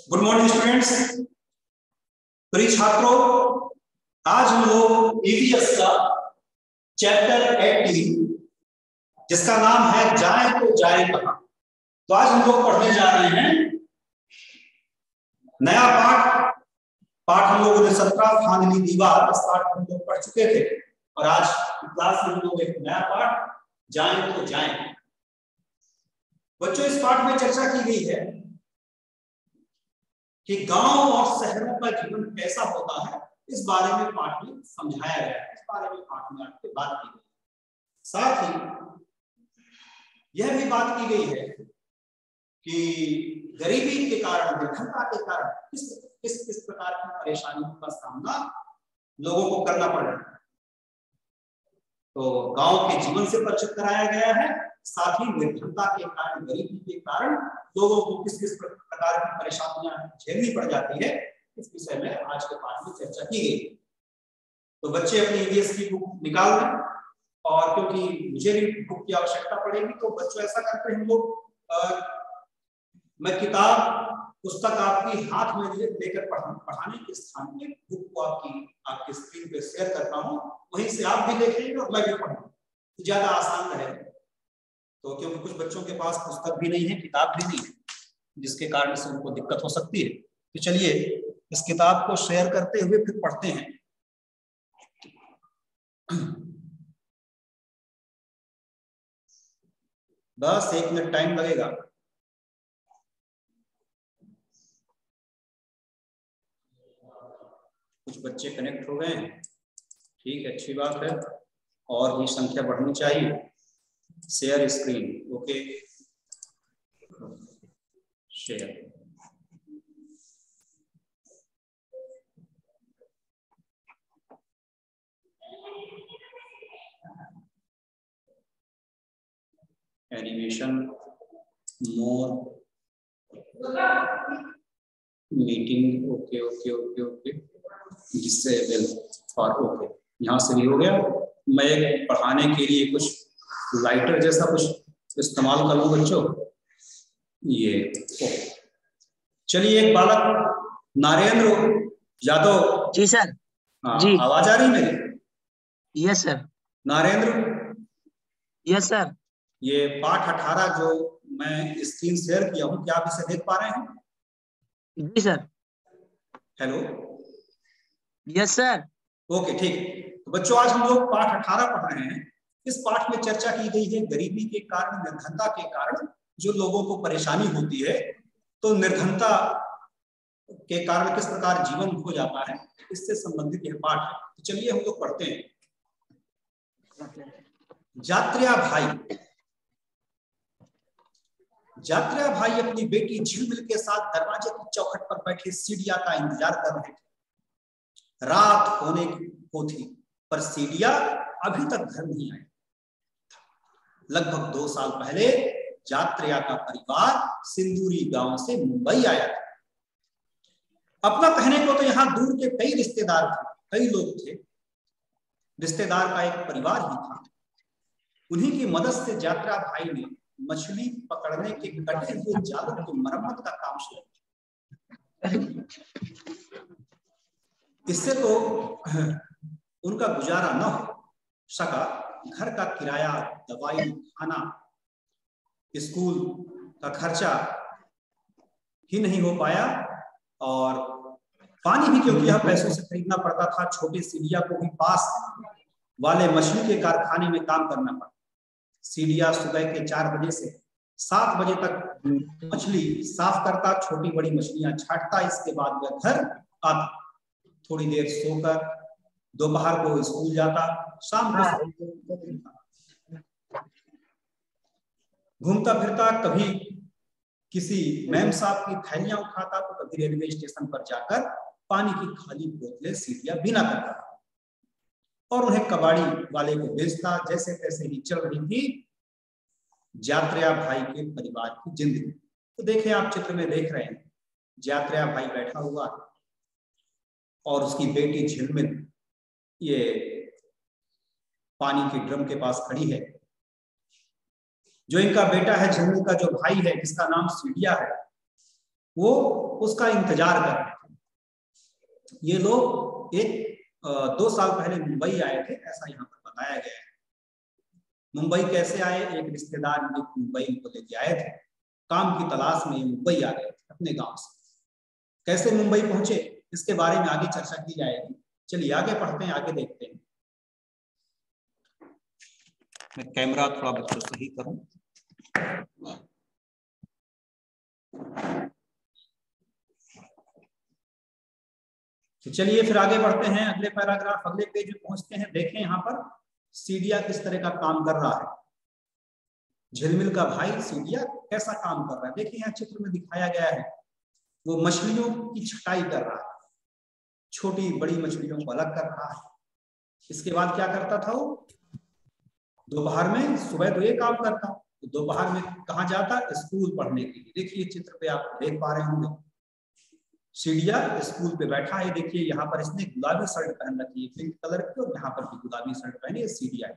Good morning students. प्रिय छात्रों, आज हम लोग ईवीएस का चैप्टर 18 जिसका नाम है जाए तो जाए कहां, तो आज हम लोग पढ़ने जा रहे हैं नया पाठ हम लोगों ने 17 फांदनी दीवार इस पाठ हम लोग पढ़ चुके थे और आज क्लास में हम लोग एक नया पाठ जाए तो जाए। बच्चों, इस पाठ में चर्चा की गई है कि गांव और शहरों का जीवन कैसा होता है, इस बारे में पाठ में समझाया गया है। इस बारे में पाठ में आपसे बात की गई। साथ ही यह भी बात की गई है कि गरीबी के कारण, निर्धनता के कारण किस प्रकार की परेशानियों का सामना लोगों को करना पड़ रहा है। तो गांव के जीवन से परिचित कराया गया है, साथ ही निर्धनता के कारण, गरीबी के कारण लोगों को किस किस प्रकार की परेशानियां झेलनी पड़ जाती है, इस विषय में आज के पाठ में चर्चा की गई। तो बच्चे अपनी ईवीएस की बुक निकाल दें, और क्योंकि मुझे भी बुक की आवश्यकता पड़ेगी तो बच्चों ऐसा करते हैं हम लोग, मैं किताब पुस्तक आपकी हाथ में लेकर पढ़ाने के स्थान पे बुक को आपकी स्क्रीन पे शेयर करता हूँ, वहीं से आप भी देखेंगे और मैं भी पढ़ूंगा, तो ज्यादा आसान रहेगा। तो क्योंकि कुछ बच्चों के पास पुस्तक भी नहीं है, किताब भी नहीं है, जिसके कारण से उनको दिक्कत हो सकती है। तो चलिए इस किताब को शेयर करते हुए फिर पढ़ते हैं। बस 1 मिनट टाइम लगेगा। कुछ बच्चे कनेक्ट हो गए हैं, ठीक है, अच्छी बात है, और भी संख्या बढ़नी चाहिए। Share screen, okay, share. Animation more meeting, okay okay okay okay, जिससे फॉर ओके, यहाँ से भी हो गया। मैं एक पढ़ाने के लिए कुछ लाइटर जैसा कुछ इस्तेमाल कर लूं बच्चों, ये चलिए। एक बालक नारेंद्र यादव, जी सर। जी, आवाज आ रही मेरी? Yes sir. Narendra, yes sir. ये पाठ 18 जो मैं स्क्रीन शेयर किया हूं, क्या आप इसे देख पा रहे हैं? जी sir. Hello, yes sir. Okay, ठीक। तो बच्चों, आज हम लोग पाठ 18 पढ़ रहे हैं। इस पाठ में चर्चा की गई है गरीबी के कारण, निर्धनता के कारण जो लोगों को परेशानी होती है, तो निर्धनता के कारण किस प्रकार जीवन हो जाता है, इससे संबंधित यह पाठ है। तो चलिए हम लोग पढ़ते हैं। जात्रिया भाई अपनी बेटी झिलमिल के साथ दरवाजे की चौखट पर बैठे सीढ़िया का इंतजार कर रहे थे। रात होने को थी, पर सीढ़िया अभी तक घर नहीं आई। लगभग 2 साल पहले जात्रिया का परिवार सिंदूरी गांव से मुंबई आया था। अपना कहने को तो यहाँ दूर के कई रिश्तेदार थे, कई लोग थे, रिश्तेदार का एक परिवार ही था। उन्हीं की मदद से जात्रिया भाई ने मछली पकड़ने के कटे हुए जालों की मरम्मत का काम शुरू किया। इससे तो उनका गुजारा न हो सका। घर का किराया, दवाई, खाना, स्कूल का खर्चा ही नहीं हो पाया, और पानी भी क्योंकि यह पैसों से खरीदना पड़ता था। छोटे सीढ़िया को भी पास वाले मछली के कारखाने में काम करना पड़ा। सीढ़िया सुबह के 4 बजे से 7 बजे तक मछली साफ करता, छोटी बड़ी मछलियां छांटता। इसके बाद वह घर आता, थोड़ी देर सोकर दोपहर को स्कूल जाता, शाम को घूमता फिरता, कभी किसी मैम साहब की थैलियां उठाता, तो कभी रेलवे स्टेशन पर जाकर पानी की खाली बोतलें सीढ़िया बिना करता और उन्हें कबाड़ी वाले को बेचता। जैसे तैसे ही चल रही थी जात्रिया भाई के परिवार की जिंदगी। तो देखिए, आप चित्र में देख रहे हैं, जात्रिया भाई बैठा हुआ और उसकी बेटी झिलमिल ये पानी के ड्रम के पास खड़ी है। जो इनका बेटा है, झिलमिल का जो भाई है, जिसका नाम सीढ़िया है, वो उसका इंतजार कर रहे थे। ये लोग 2 साल पहले मुंबई आए थे, ऐसा यहाँ पर बताया गया है। मुंबई कैसे आए? एक रिश्तेदार मुंबई उनको लेके आए थे, काम की तलाश में ये मुंबई आ गए थे अपने गांव से। कैसे मुंबई पहुंचे इसके बारे में आगे चर्चा की जाएगी। चलिए आगे पढ़ते हैं, आगे देखते हैं। मैं कैमरा थोड़ा बच्चों सही करूं। तो चलिए फिर आगे बढ़ते हैं, अगले पैराग्राफ, अगले पेज में पहुंचते हैं। देखें यहाँ पर सीडिया किस तरह का काम कर रहा है। झिलमिल का भाई सीडिया कैसा काम कर रहा है, देखिए यहाँ चित्र में दिखाया गया है। वो मछलियों की छटाई कर रहा है, छोटी बड़ी मछलियों को अलग कर रहा है। इसके बाद क्या करता था वो? दोपहर में, सुबह तो ये काम करता, तो दोपहर में कहाँ जाता? स्कूल पढ़ने के लिए। देखिए चित्र पे आप देख पा रहे होंगे, सीडिया स्कूल पे बैठा है। देखिए यहाँ पर इसने गुलाबी शर्ट पहन रखी है, पिंक कलर की, और यहाँ पर भी गुलाबी शर्ट पहनी है सीडिया।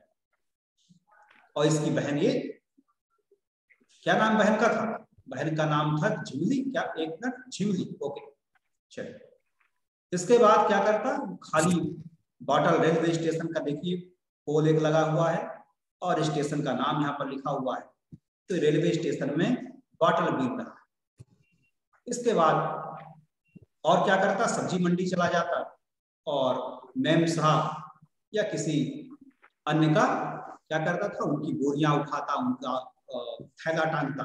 और इसकी बहन, ये क्या नाम बहन का था? बहन का नाम था झिमली। क्या? एक मिनट, झिमली। ओके चलिए। इसके बाद क्या करता? खाली बॉटल, रेलवे स्टेशन का देखिए पोल एक लगा हुआ है और स्टेशन का नाम यहाँ पर लिखा हुआ है। तो रेलवे स्टेशन में बॉटल बीन रहा है। इसके बाद और क्या करता? सब्जी मंडी चला जाता और मैम साहब या किसी अन्य का क्या करता था? उनकी बोरियां उठाता, उनका थैला टांगता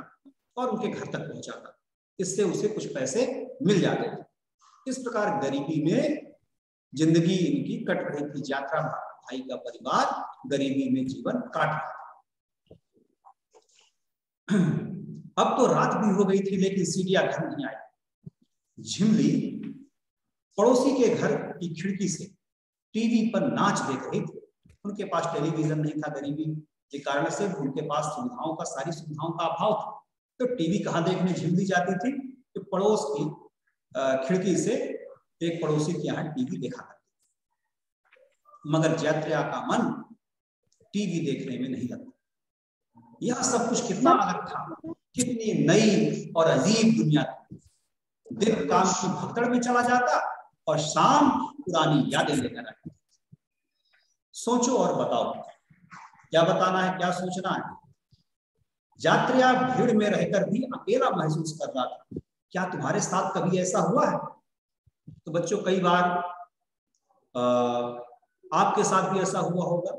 और उनके घर तक पहुंचाता। इससे उसे कुछ पैसे मिल जाते थे। इस प्रकार गरीबी में जिंदगी इनकी कट रही थी। यात्रा भाई का परिवार गरीबी में जीवन काट रहा था। अब तो रात भी हो गई थी, लेकिन सीडिया घर नहीं आई। झिमली पड़ोसी के घर की खिड़की से टीवी पर नाच देख रही थी। उनके पास टेलीविजन नहीं था, गरीबी के कारण से उनके पास सुविधाओं का, सारी सुविधाओं का अभाव था। तो टीवी कहाँ देखने झिमली जाती थी? तो पड़ोस की खिड़की से एक पड़ोसी के यहाँ टीवी देखा करती। मगर जैत्रिया का मन टीवी देखने में नहीं लगता। यह सब कुछ कितना अलग था, कितनी नई और अजीब दुनिया थी। दिन काम की भगदड़ में चला जाता और शाम पुरानी यादें लेकर आती। सोचो और बताओ, क्या बताना है, क्या सोचना है? यात्रिया भीड़ में रहकर भी अकेला महसूस कर रहा था। क्या तुम्हारे साथ कभी ऐसा हुआ है? तो बच्चों कई बार आपके साथ भी ऐसा हुआ होगा।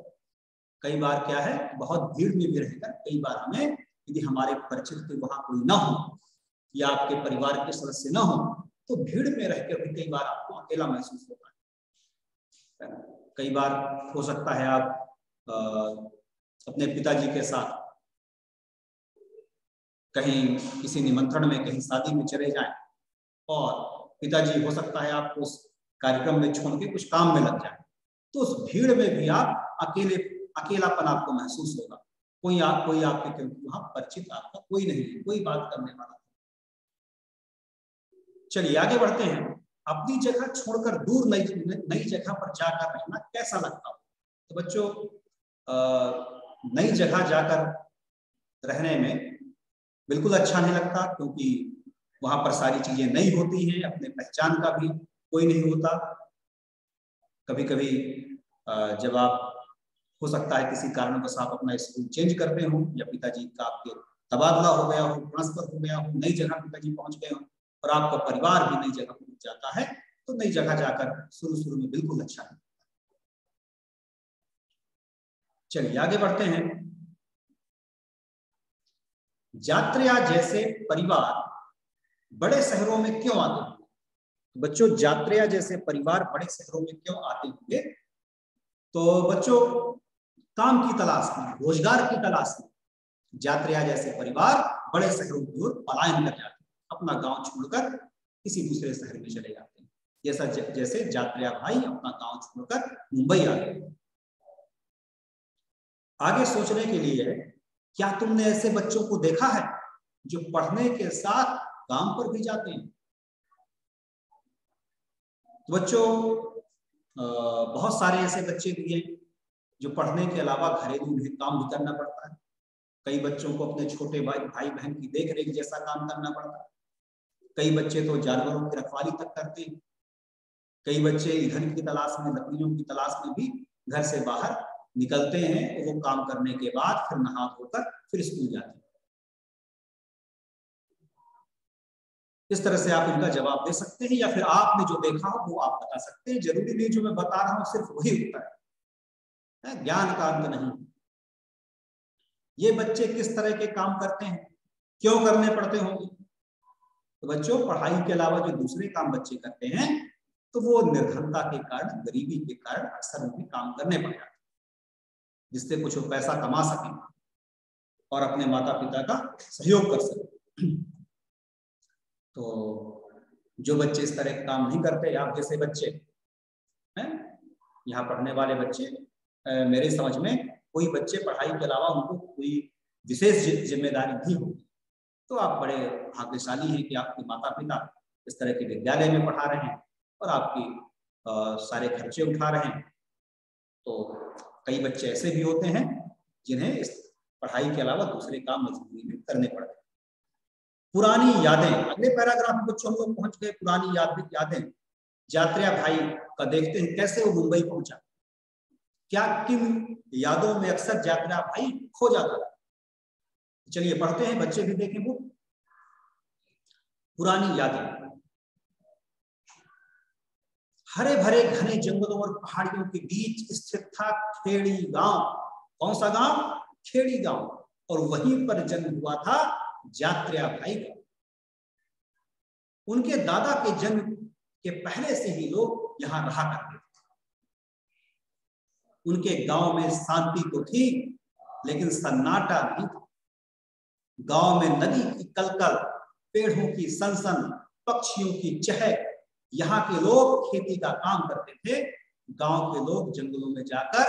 कई बार क्या है, बहुत भीड़ में भी रहकर कई बार हमें, यदि हमारे परिचित के वहां कोई ना हो या आपके परिवार के सदस्य ना हो, तो भीड़ में रहकर भी कई बार आपको अकेला महसूस होता है। कई बार हो सकता है आप अपने पिताजी के साथ कहीं किसी निमंत्रण में, कहीं शादी में चले जाएं और पिताजी हो सकता है आपको उस कार्यक्रम में छोड़ के कुछ काम में लग जाए, तो उस भीड़ में भी आप अकेलापन आपको महसूस होगा। कोई आपके, क्योंकि वहां परिचित आपका कोई नहीं है, कोई बात करने वाला। चलिए आगे बढ़ते हैं। अपनी जगह छोड़कर दूर नई जगह पर जाकर रहना कैसा लगता हो? तो बच्चों नई जगह जाकर रहने में बिल्कुल अच्छा नहीं लगता, क्योंकि वहां पर सारी चीजें नई होती हैं, अपने पहचान का भी कोई नहीं होता। कभी कभी जब आप, हो सकता है किसी कारणवश आप अपना स्कूल चेंज करते हो, या पिताजी का आपके तबादला हो गया हो, ट्रांसफर हो गया हो, नई जगह पिताजी पहुंच गए हो और आपका परिवार भी नई जगह पहुंच जाता है, तो नई जगह जाकर शुरू में बिल्कुल अच्छा नहीं। चलिए आगे बढ़ते हैं। यात्रिया जैसे परिवार बड़े शहरों में क्यों आते हैं? बच्चों यात्रिया जैसे परिवार बड़े शहरों में क्यों आते होंगे? तो बच्चों काम की तलाश में, रोजगार की तलाश में यात्रिया जैसे परिवार बड़े शहरों की ओर पलायन कर जाते हैं, अपना गांव छोड़कर किसी दूसरे शहर में चले जाते हैं। जैसे यात्रिया भाई अपना गांव छोड़कर मुंबई आ गए। आगे सोचने के लिए, क्या तुमने ऐसे बच्चों को देखा है जो पढ़ने के साथ काम पर भी जाते हैं? तो बच्चों बहुत सारे ऐसे बच्चे भी हैं जो पढ़ने के अलावा घरेलू काम भी करना पड़ता है। कई बच्चों को अपने छोटे भाई बहन की देख रेख जैसा काम करना पड़ता है। कई बच्चे तो जानवरों की रखवाली तक करते हैं, कई बच्चे ईंधन की तलाश में, लकड़ियों की तलाश में भी घर से बाहर निकलते हैं, और वो काम करने के बाद फिर नहा धोकर फिर स्कूल जाते हैं। इस तरह से आप इनका जवाब दे सकते हैं, या फिर आपने जो देखा हो वो आप बता सकते हैं। जरूरी नहीं जो मैं बता रहा हूं सिर्फ वही उत्तर है, ज्ञान का अंत नहीं। ये बच्चे किस तरह के काम करते हैं, क्यों करने पड़ते होंगे? तो बच्चों, पढ़ाई के अलावा जो दूसरे काम बच्चे करते हैं, तो वो निर्धनता के कारण, गरीबी के कारण अक्सर उन्हें काम करने पड़ जाते हैं, जिससे कुछ वो पैसा कमा सकें और अपने माता पिता का सहयोग कर सकें। तो जो बच्चे इस तरह के काम नहीं करते, आप जैसे बच्चे हैं, यहाँ पढ़ने वाले बच्चे, मेरे समझ में कोई बच्चे पढ़ाई के अलावा उनको कोई विशेष जिम्मेदारी नहीं होगी, तो आप बड़े भाग्यशाली हैं कि आपके माता पिता इस तरह के विद्यालय में पढ़ा रहे हैं और आपकी सारे खर्चे उठा रहे हैं। तो कई बच्चे ऐसे भी होते हैं जिन्हें इस पढ़ाई के अलावा दूसरे काम मजबूरी में करने पड़ते हैं। पुरानी यादें, अगले पैराग्राफ में बच्चों हम लोग पहुंच गए। पुरानी यादें, जात्रिया भाई का देखते हैं कैसे वो मुंबई पहुंचा, क्या किन यादों में अक्सर जात्रिया भाई खो जाता था। चलिए पढ़ते हैं, बच्चे भी देखें वो। पुरानी यादें, हरे भरे घने जंगलों और पहाड़ियों के बीच स्थित था खेड़ी गांव। कौन सा गांव? खेड़ी गांव। और वहीं पर जन्म हुआ था जात्रिया भाई का। उनके दादा के जन्म के पहले से ही लोग यहां रहा करते थे। उनके गांव में शांति तो थी, लेकिन सन्नाटा नहीं था। गांव में नदी की कलकल, पेड़ों की सनसन, पक्षियों की चहक। यहाँ के लोग खेती का काम करते थे। गांव के लोग जंगलों में जाकर,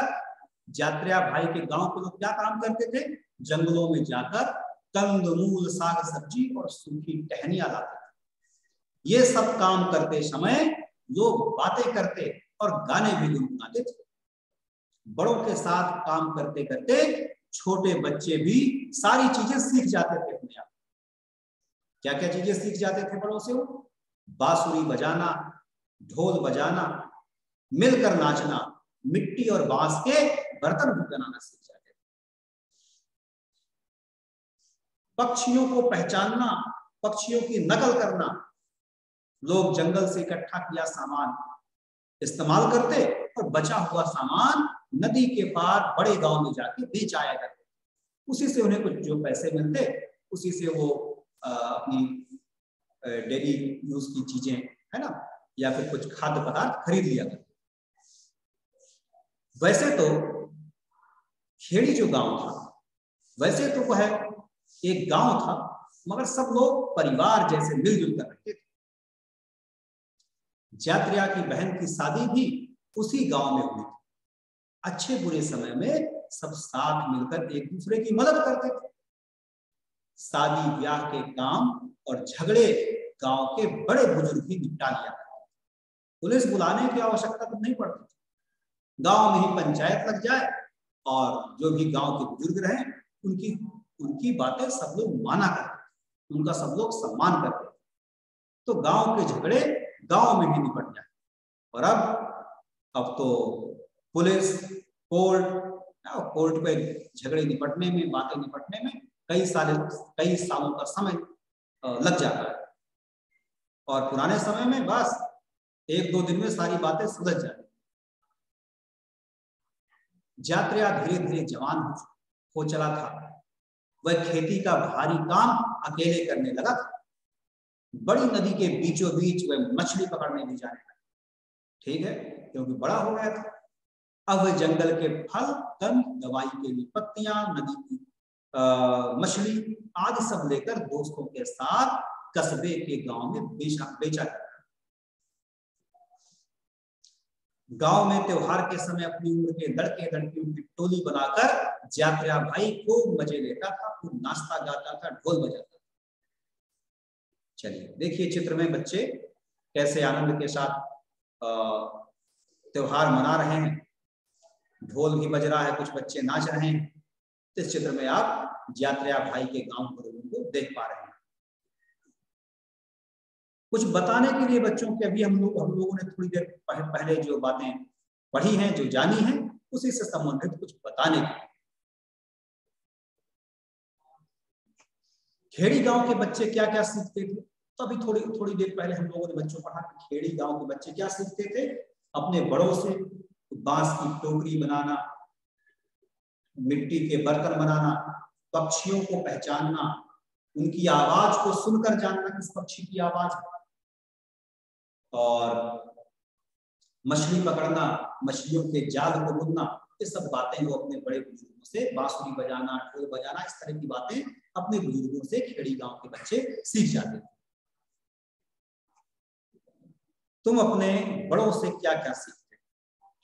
जात्रिया भाई के गांव के लोग क्या काम करते थे? जंगलों में जाकर कंदमूल, साग सब्जी और सूखी टहनियां लाते थे। ये सब काम करते समय लोग बातें करते और गाने भी गुनगुनाते थे। बड़ों के साथ काम करते करते छोटे बच्चे भी सारी चीजें सीख जाते थे अपने आप। क्या क्या चीजें सीख जाते थे बड़ों से? वो बांसुरी बजाना, ढोल बजाना, मिलकर नाचना, मिट्टी और बांस के बर्तन भी बनाना सीख जाते थे। पक्षियों को पहचानना, पक्षियों की नकल करना। लोग जंगल से इकट्ठा किया सामान इस्तेमाल करते और बचा हुआ सामान नदी के पार बड़े गांव में जाके बेच आया करते। उसी से उन्हें कुछ जो पैसे मिलते, उसी से वो अपनी डेली यूज की चीजें, है ना, या फिर कुछ खाद्य पदार्थ खरीद लिया करते। वैसे तो खेड़ी जो गांव था, वैसे तो वह एक गांव था, मगर सब लोग परिवार जैसे मिलजुल कर रहते थे। जात्रिया की बहन की शादी भी उसी गांव में हुई थी। अच्छे बुरे समय में सब साथ मिलकर एक दूसरे की मदद करते थे। शादी ब्याह के काम और झगड़े गांव के बड़े बुजुर्ग ही निपटा लिया करते। पुलिस बुलाने की आवश्यकता तो नहीं पड़ती थी। गांव में ही पंचायत लग जाए और जो भी गांव के बुजुर्ग रहे उनकी बातें सब लोग माना करते, उनका सब लोग सम्मान करते। तो गांव के झगड़े गांव में ही निपट जाए। और अब तो पुलिस, कोर्ट पे झगड़े निपटने में, बातें निपटने में कई सालों का समय लग जाता है। और पुराने समय में बस 1-2 दिन में सारी बातें सुलझ जाती। जात्रिया धीरे धीरे जवान हो चला था। वह खेती का भारी काम अकेले करने लगा था। बड़ी नदी के बीचों बीच वह मछली पकड़ने भी जाने लगा। ठीक है, क्योंकि बड़ा हो गया था। अब वह जंगल के फल, कंद, दवाई के लिए पत्तियां, नदी की मछली आदि सब लेकर दोस्तों के साथ कस्बे के गांव में बेचा करता। गांव में त्योहार के समय अपनी उम्र के लड़के लड़कियों की टोली बनाकर जात्रिया भाई खूब मजे लेता था, खूब नाचता गाता था, ढोल बजाता था। चलिए देखिए चित्र में बच्चे कैसे आनंद के साथ त्योहार मना रहे हैं। ढोल भी बज रहा है, कुछ बच्चे नाच रहे हैं। इस चित्र में आप जात्रिया भाई के गांव को देख पा रहे हैं। कुछ बताने के लिए बच्चों के अभी हम लोगों ने थोड़ी देर पहले जो बातें पढ़ी हैं, जो जानी हैं, उसी से संबंधित कुछ बताने के लिए। खेड़ी गांव के बच्चे क्या क्या सीखते थे, तो अभी थोड़ी देर पहले हम लोगों ने बच्चों पढ़ा कि खेड़ी गांव के बच्चे क्या सीखते थे, अपने बड़ों से बांस की टोकरी बनाना, मिट्टी के बर्तन बनाना, पक्षियों को पहचानना, उनकी आवाज को सुनकर जानना किस पक्षी की आवाज है, और मछली पकड़ना, मछलियों के जाल को बुनना, ये सब बातें वो अपने बड़े बुजुर्गों से, बांसुरी बजाना, ढोल बजाना, इस तरह की बातें अपने बुजुर्गों से खेड़ी गांव के बच्चे सीख जाते थे। तुम अपने बड़ों से क्या क्या सीखते,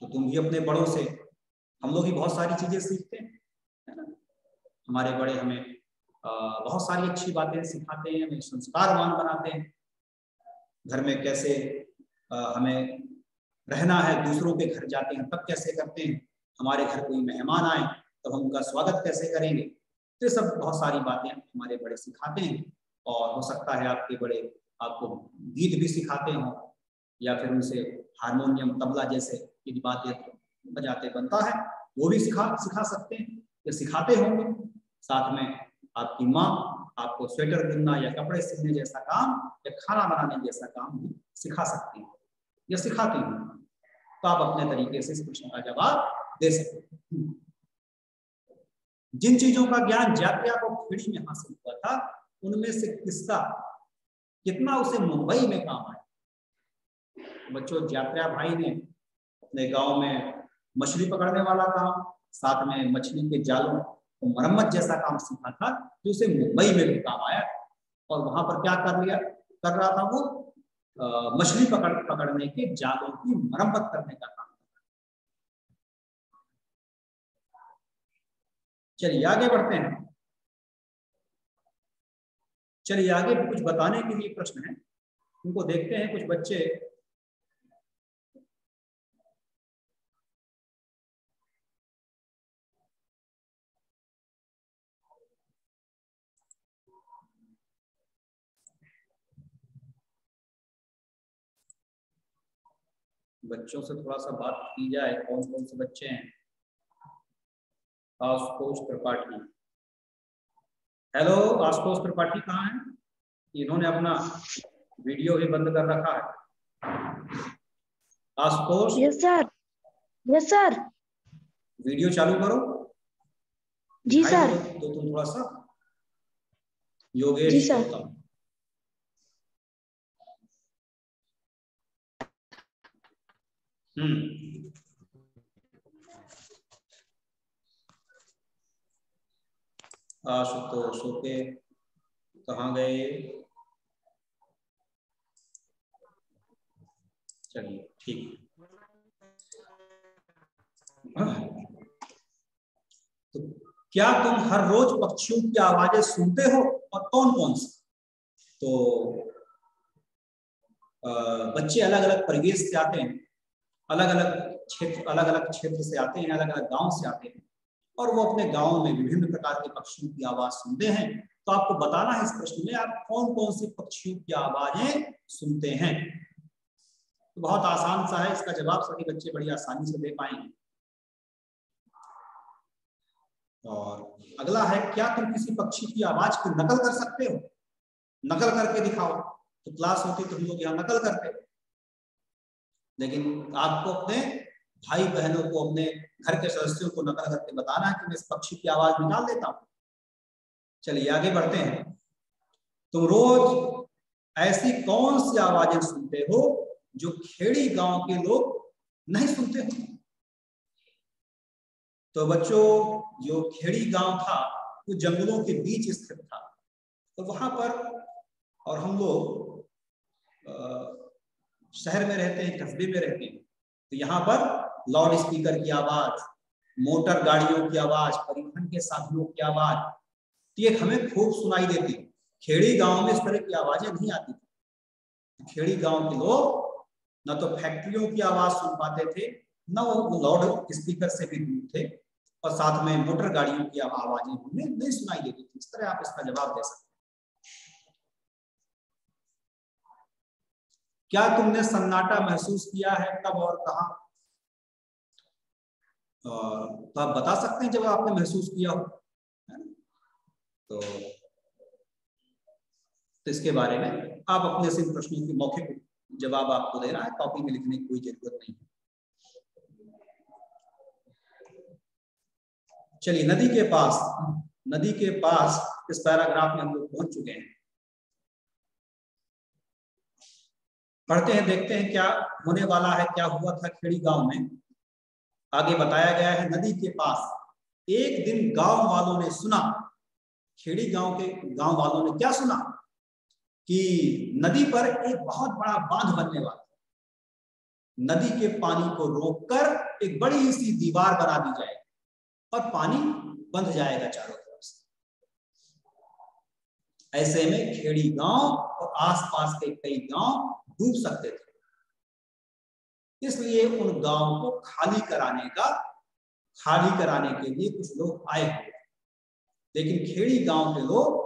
तो तुम भी अपने बड़ों से, हम लोग भी बहुत सारी चीजें सीखते हैं, है ना। हमारे बड़े हमें बहुत सारी अच्छी बातें सिखाते हैं, हमें संस्कारवान बनाते हैं। घर में कैसे हमें रहना है, दूसरों के घर जाते हैं तब कैसे करते हैं, हमारे घर कोई मेहमान आए तब हम उनका स्वागत कैसे करेंगे, तो सब बहुत सारी बातें हमारे बड़े सिखाते हैं। और हो सकता है आपके बड़े आपको गीत भी सिखाते हों, या फिर उनसे हारमोनियम, तबला जैसे यदि वाद्य बजाते बनता है वो भी सिखा सकते हैं, या सिखाते होंगे। साथ में आपकी माँ आपको स्वेटर बुनना या कपड़े सिलने जैसा काम या खाना बनाने जैसा काम भी सिखा सकती है या सिखाती हैं, तो आप अपने तरीके से इस प्रश्न का जवाब दे सकते हैं। जिन चीजों का ज्ञान जात्या को खेड़ी में हासिल हुआ था, उनमें से किसका कितना उसे मुंबई में काम आया। बच्चों, जात्या भाई ने अपने गांव में मछली पकड़ने वाला काम, साथ में मछली के जालों को मरम्मत जैसा काम सीखा था, जो उसे मुंबई में भी काम आया। और वहां पर क्या कर रहा था वो, मछली पकड़ने के जालों की मरम्मत करने का काम। चलिए आगे बढ़ते हैं। चलिए आगे कुछ बताने के लिए प्रश्न है, उनको देखते हैं। कुछ बच्चे बच्चों से थोड़ा सा बात की जाए, कौन कौन से बच्चे हैं। आशुतोष त्रिपाठी, हेलो आशुतोष त्रिपाठी कहाँ हैं? इन्होंने अपना वीडियो भी बंद कर रखा है। Ashutosh, yes sir, yes sir, video चालू करो। जी सर, तो तुम थोड़ा सा योगेश जी सर। गौतम, आशुतोष ओके, कहाँ गए? चलिए ठीक। तो क्या तुम हर रोज पक्षियों की आवाजें सुनते हो, और कौन कौन सी? तो बच्चे अलग अलग परिवेश से आते हैं, अलग अलग क्षेत्र से आते हैं, अलग अलग गांव से आते हैं, और वो अपने गांव में विभिन्न प्रकार के पक्षियों की आवाज सुनते हैं। तो आपको बताना है इस प्रश्न में आप कौन कौन सी पक्षियों की आवाजें सुनते हैं। तो बहुत आसान सा है, इसका जवाब सभी बच्चे बड़ी आसानी से दे पाएंगे। और अगला है, क्या तुम किसी पक्षी की आवाज की नकल कर सकते हो? नकल करके दिखाओ। तो क्लास होती तो हम लोग यहाँ नकल करते, लेकिन आपको अपने भाई बहनों को, अपने घर के सदस्यों को नकल करके बताना है कि मैं इस पक्षी की आवाज निकाल देता हूँ। चलिए आगे बढ़ते हैं। तुम रोज ऐसी कौन सी आवाजें सुनते हो जो खेड़ी गांव के लोग नहीं सुनते हो? तो बच्चों, जो खेड़ी गांव था वो जंगलों के बीच स्थित था, तो वहां पर, और हम लोग शहर में रहते हैं, कस्बे में रहते हैं, तो यहाँ पर लाउड स्पीकर की आवाज, मोटर गाड़ियों की आवाज, परिवहन के साधनों की आवाज, ये हमें खूब सुनाई देती। खेड़ी गांव में इस तरह की आवाजें नहीं आती थी। खेड़ी गांव के लोग न तो फैक्ट्रियों की आवाज सुन पाते थे, न वो लाउड स्पीकर से भी दूर थे, और साथ में मोटर गाड़ियों की आवाजें उन्हें नहीं सुनाई देती थी। इस तरह आप इसका जवाब दे सकते हैं। क्या तुमने सन्नाटा महसूस किया है, कब और कहां? तो आप बता सकते हैं जब आपने महसूस किया हो, है ना? तो इसके बारे में आप अपने से प्रश्नों के मौखिक जवाब आपको देना है, कॉपी में लिखने की कोई जरूरत नहीं है। चलिए, नदी के पास इस पैराग्राफ में हम लोग पहुंच चुके हैं। पढ़ते हैं, देखते हैं क्या होने वाला है, क्या हुआ था खेड़ी गांव में। आगे बताया गया है, नदी के पास एक दिन गांव वालों ने सुना, खेड़ी गांव के गांव वालों ने क्या सुना कि नदी पर एक बहुत बड़ा बांध बनने वाला, नदी के पानी को रोककर एक बड़ी सी दीवार बना दी जाएगी और पानी बंध जाएगा चारों तरफ से। ऐसे में खेड़ी गांव और आसपास के कई गांव डूब सकते थे, इसलिए उन गांव को खाली कराने के लिए कुछ लोग आए हुए, लेकिन खेड़ी गांव के लोग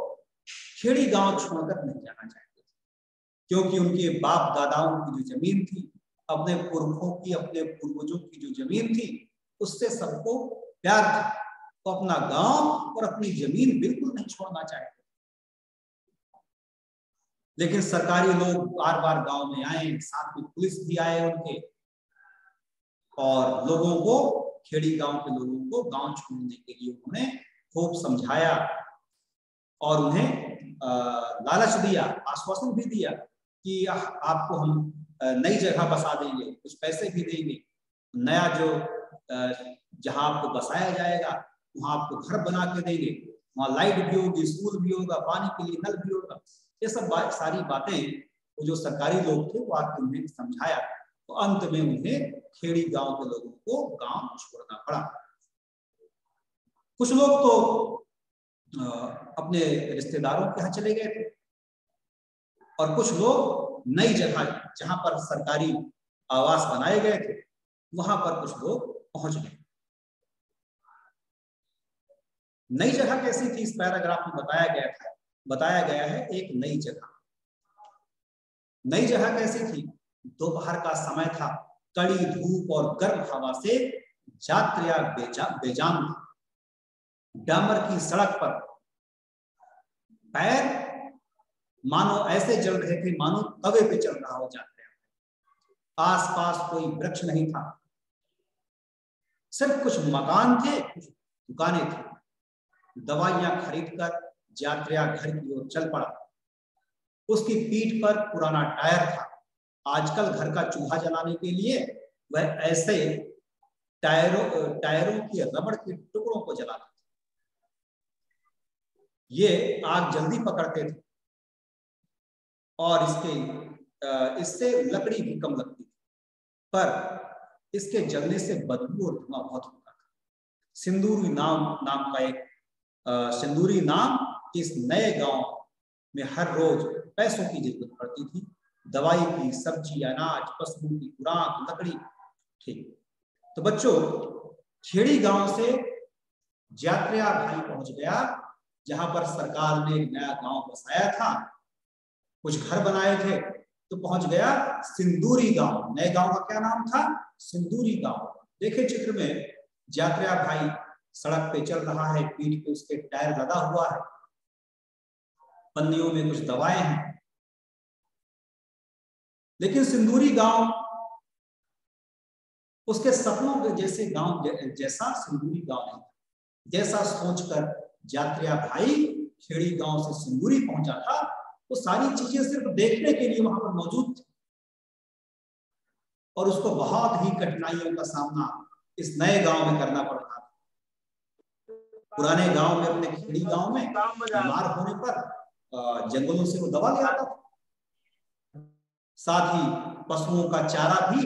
खेड़ी गांव छोड़कर नहीं जाना चाहते थे, क्योंकि उनके बाप दादाओं की जो जमीन थी, अपने पुरखों की, अपने पूर्वजों की जो जमीन थी, उससे सबको प्यार था, तो अपना गांव और अपनी जमीन बिल्कुल नहीं छोड़ना चाहते। लेकिन सरकारी लोग बार बार गांव में आए, साथ में पुलिस भी आए उनके, और लोगों को, खेड़ी गांव के लोगों को गांव छोड़ने के लिए उन्होंने खूब समझाया और उन्हें लालच दिया, आश्वासन भी दिया कि आपको हम नई जगह बसा देंगे, कुछ पैसे भी देंगे, नया जो जहां आपको बसाया जाएगा वहां आपको घर बना के देंगे, वहां लाइट भी होगी, स्कूल भी होगा, पानी के लिए नल भी होगा। ये सब सारी बातें वो जो सरकारी लोग थे वो आके उन्हें समझाया, तो अंत में उन्हें खेड़ी गांव के लोगों को गांव छोड़ना पड़ा। कुछ लोग तो अपने रिश्तेदारों के यहाँ चले गए थे, और कुछ लोग नई जगह जहां पर सरकारी आवास बनाए गए थे वहां पर कुछ लोग पहुंच गए। नई जगह कैसी थी, इस पैराग्राफ में बताया गया है एक नई जगह कैसी थी। दोपहर का समय था, कड़ी धूप और गर्म हवा से यात्रियां बेजान था। डामर की सड़क पर पैर मानो ऐसे जल रहे थे मानो तवे पे चल रहा हो यात्रियां। आसपास कोई वृक्ष नहीं था, सिर्फ कुछ मकान थे, कुछ दुकानें थी। दवाइयां खरीदकर यात्रियां घर की ओर चल पड़ा। उसकी पीठ पर पुराना टायर था। आजकल घर का चूल्हा जलाने के लिए वह ऐसे टायरों की रबड़ के टुकड़ों को जलाता था। ये आग जल्दी पकड़ते थे और इससे लकड़ी भी कम लगती थी, पर इसके जलने से बदबू और धुआं बहुत होता था। सिंदूरी नाम इस नए गांव में हर रोज पैसों की जरूरत पड़ती थी, दवाई की, सब्जी, अनाज, पशुओं की खुराक, लकड़ी। ठीक, तो बच्चों, खेड़ी गांव से यात्रिया भाई पहुंच गया जहां पर सरकार ने एक नया गांव बसाया था, कुछ घर बनाए थे, तो पहुंच गया सिंदूरी गांव। नए गांव का क्या नाम था? सिंदूरी गांव। देखिए चित्र में यात्रिया भाई सड़क पे चल रहा है, पीठ पे उसके टायर लगा हुआ है, पन्नियों में कुछ दवाएं हैं। लेकिन सिंदूरी गांव उसके सपनों के जैसे गांव जैसा सिंदूरी गांव नहीं, जैसा सोचकर यात्रिया भाई खेड़ी गांव से सिंदूरी पहुंचा था, तो सारी चीजें सिर्फ देखने के लिए वहां पर मौजूद थी, और उसको बहुत ही कठिनाइयों का सामना इस नए गांव में करना पड़ता था। पुराने गांव में, अपने खेड़ी गांव में बीमार होने पर जंगलों से वो दवा ले आता था, साथ ही पशुओं का चारा भी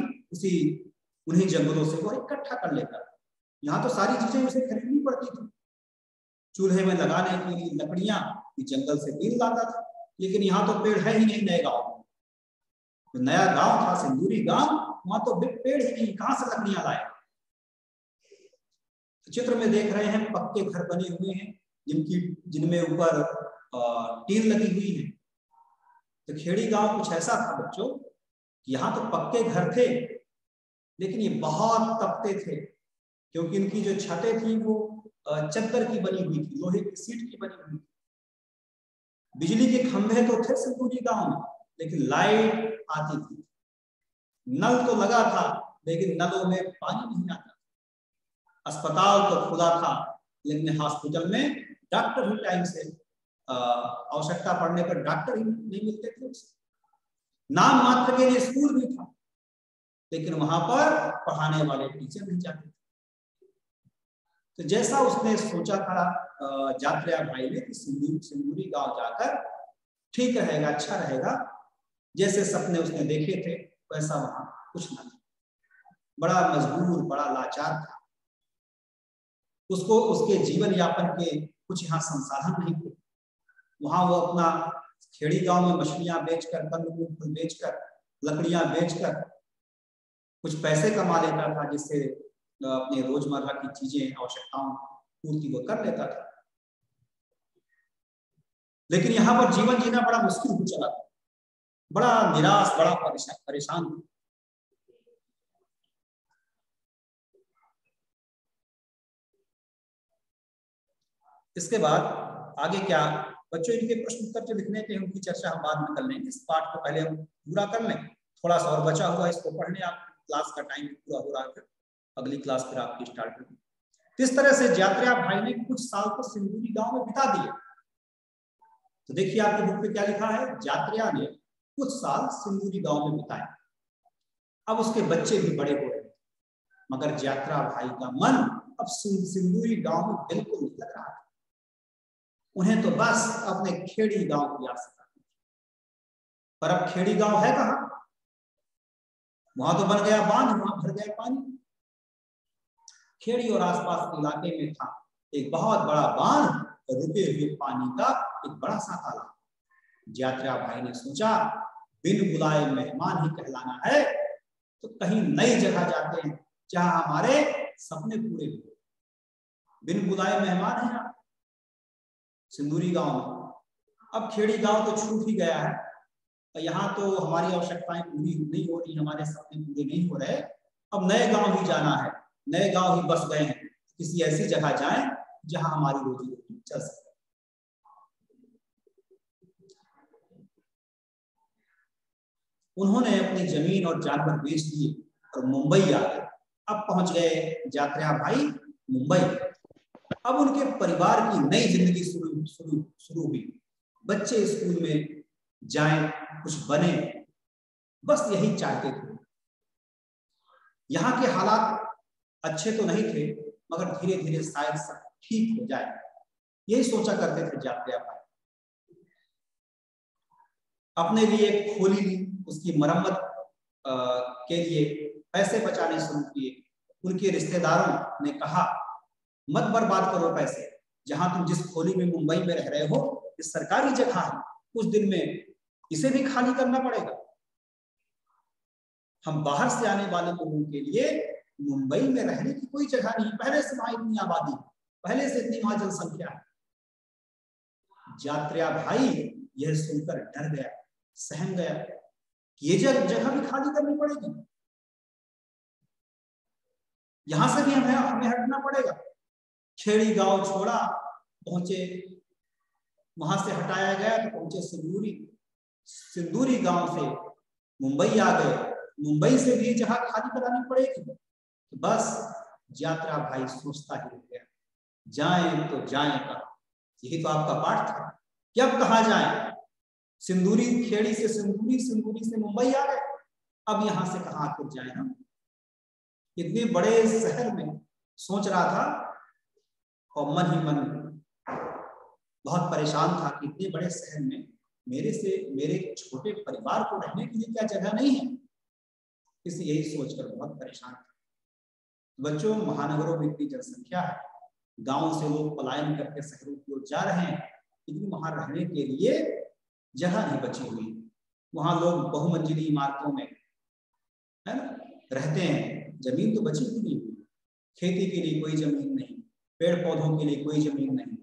उन्हीं जंगलों से वो इकट्ठा कर लेता था। यहाँ तो सारी चीजें उसे खरीदनी पड़ती थी। चूल्हे में लगाने के लिए लकड़ियां जंगल से बीन लाता था, लेकिन यहाँ तो पेड़ है ही नहीं। नए गांव में, तो नया गांव था सिंदूरी गांव, वहां तो पेड़ ही नहीं, कहां से लकड़ियां लाए। चित्र में देख रहे हैं पक्के घर बने हुए हैं जिनमें ऊपर टीन लगी हुई है। तो खेड़ी गांव कुछ ऐसा था बच्चों कि यहाँ तो पक्के घर थे लेकिन ये बहुत तपते थे, क्योंकि इनकी जो छतें थी वो चद्दर की बनी हुई थी, लोहे की सीट की बनी हुई थी। बिजली के खंभे तो थे सिंदूरी गांव में, लेकिन लाइट आती थी। नल तो लगा था लेकिन नलों में पानी नहीं आता। अस्पताल तो खुला था लेकिन हॉस्पिटल में डॉक्टर ही टाइम से, आवश्यकता पड़ने पर डॉक्टर ही नहीं मिलते थे। नाम मात्र के लिए स्कूल भी था लेकिन वहां पर पढ़ाने वाले टीचर नहीं जाते थे। तो जैसा उसने सोचा था जात्रा भाई ने कि सिंदूरी गांव जाकर ठीक रहेगा, अच्छा रहेगा, जैसे सपने उसने देखे थे वैसा वहां कुछ न था। बड़ा मजबूर, बड़ा लाचार था। उसको उसके जीवन यापन के कुछ यहाँ संसाधन नहीं थे। वहां वो अपना खेड़ी गांव में मछलियां बेचकर, कंद फूल बेचकर, लकड़ियां बेचकर कुछ पैसे कमा लेता था, जिससे अपने रोजमर्रा की चीजें, आवश्यकताओं पूर्ति वो कर लेता था। लेकिन यहाँ पर जीवन जीना बड़ा मुश्किल हो चला था। बड़ा निराश, बड़ा परेशान था। इसके बाद आगे क्या, बच्चों इनके प्रश्न उत्तर जो लिखने के, उनकी चर्चा हम बाद में कर लेंगे। इस पाठ को पहले हम पूरा कर लें, थोड़ा सा और बचा हुआ इसको पढ़ने, आप क्लास का टाइम पूरा हो रहा है, अगली क्लास फिर आपकी स्टार्ट होगी। इस तरह से जात्रा भाई ने कुछ साल तो सिंदूरी गांव में बिता दिए। तो देखिए आपकी बुक पे क्या लिखा है, जात्रा ने कुछ साल सिंदूरी गांव में बिताए। अब उसके बच्चे भी बड़े हो रहे, मगर जात्रा भाई का मन अब सिंदूरी गांव में बिल्कुल नहीं लग रहा था। उन्हें तो बस अपने खेड़ी गांव की आवश्यकता थी। पर अब खेड़ी गांव है कहां? वहां तो बन गया बांध, वहां भर गया पानी। खेड़ी और आसपास के इलाके में था एक बहुत बड़ा बांध, रुके हुए पानी का एक बड़ा सा तालाब। जात्रा भाई ने सोचा बिन बुलाए मेहमान ही कहलाना है, तो कहीं नई जगह जाते हैं जहां हमारे सपने पूरे हुए। बिन बुलाए मेहमान है यहाँ सिंदूरी गांव में। अब खेड़ी गांव तो छूट ही गया है, यहाँ तो हमारी आवश्यकताएं पूरी नहीं हो रही, हमारे सपने पूरे नहीं हो रहे। अब नए गांव ही जाना है, नए गांव ही बस गए हैं, किसी ऐसी जगह जाएं जहां हमारी रोजी रोटी चल सके। उन्होंने अपनी जमीन और जानवर बेच दिए और मुंबई आ गए। अब पहुंच गए जात्रा भाई मुंबई। अब उनके परिवार की नई जिंदगी शुरू हुई। बच्चे स्कूल में जाएं, कुछ बने, बस यही चाहते थे। यहाँ के हालात अच्छे तो नहीं थे, मगर धीरे धीरे शायद सब ठीक हो जाए, यही सोचा करते थे जात्रा भाई। अपने लिए एक खोली ली, उसकी मरम्मत के लिए पैसे बचाने शुरू किए। उनके रिश्तेदारों ने कहा मत बर्बाद करो पैसे, जहां तुम जिस खोली में मुंबई में रह रहे हो ये सरकारी जगह है, कुछ दिन में इसे भी खाली करना पड़ेगा। हम बाहर से आने वाले लोगों के लिए मुंबई में रहने की कोई जगह नहीं, पहले से वहां इतनी आबादी, पहले से इतनी वहां जनसंख्या है। जात्रा भाई यह सुनकर डर गया, सहम गया, ये जगह भी खाली करनी पड़ेगी, यहां से भी हमें हटना पड़ेगा। खेड़ी गांव छोड़ा, पहुंचे, वहां से हटाया गया तो पहुंचे सिंदूरी। सिंदूरी गांव से मुंबई आ गए, मुंबई से भी जगह खाली करानी पड़ेगी। तो बस जात्रा भाई सोचता ही रह गया, जाएं तो जाएं कहां? यही तो आपका पाठ था कि अब कहां जाएं? सिंदूरी, खेड़ी से सिंदूरी, सिंदूरी से मुंबई आ गए, अब यहां से कहां आकर जाएं हम? इतने बड़े शहर में सोच रहा था और मन ही मन बहुत परेशान था कि इतने बड़े शहर में मेरे छोटे परिवार को रहने के लिए क्या जगह नहीं है। इसलिए यही सोचकर बहुत परेशान था। बच्चों, महानगरों में इतनी जनसंख्या है, गांव से लोग पलायन करके शहरों की ओर जा रहे हैं, लेकिन वहां रहने के लिए जगह नहीं बची हुई। वहां लोग बहुमंजिली इमारतों में, है ना, रहते हैं, जमीन तो बची ही नहीं हुई। खेती के लिए कोई जमीन नहीं, पेड़ पौधों के लिए कोई जमीन नहीं,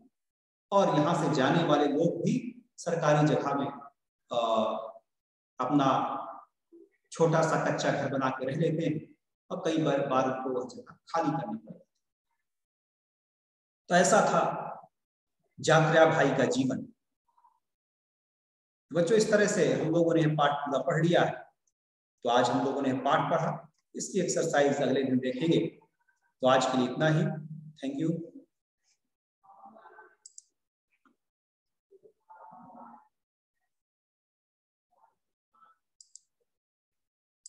और यहाँ से जाने वाले लोग भी सरकारी जगह में अपना छोटा सा कच्चा घर बना के रह लेते हैं और कई बार उनको वह जगह खाली करनी पड़ती। तो ऐसा था जाकरिया भाई का जीवन। बच्चों, इस तरह से हम लोगों ने पाठ पूरा पढ़ लिया है। तो आज हम लोगों ने पाठ पढ़ा, इसकी एक्सरसाइज अगले दिन देखेंगे। तो आज के लिए इतना ही। Thank you.